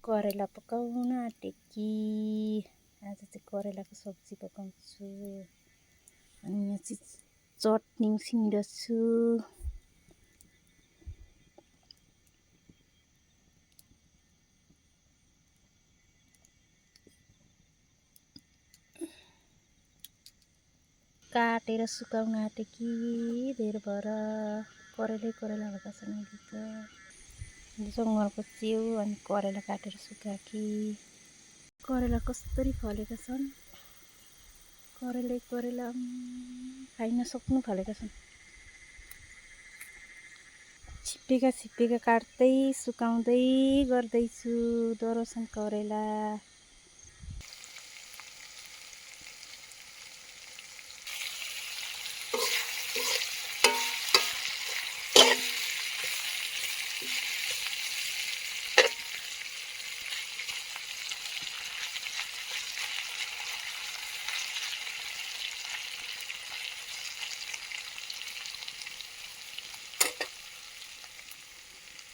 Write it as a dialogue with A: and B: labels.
A: करेला पकाउन आँटेकी। आज चाहिँ करेलाको सब्जी पकाउँछु। अनि यहाँ चाहिँ चटनी उसिनिरहेछु। काटेर सुकाउन आँटेकी। धेर भएर करेला भएका छन् अहिले त। जङ्गलको च्याउ अनि करेला काटेर सुकाएकी। करेला कसरी फलेका छन्। करेला खाइन सक्नु फलेका छन्। छिप्पिएका काट्दै सुकाउँदै गर्दैछु। डराउँछन् करेला।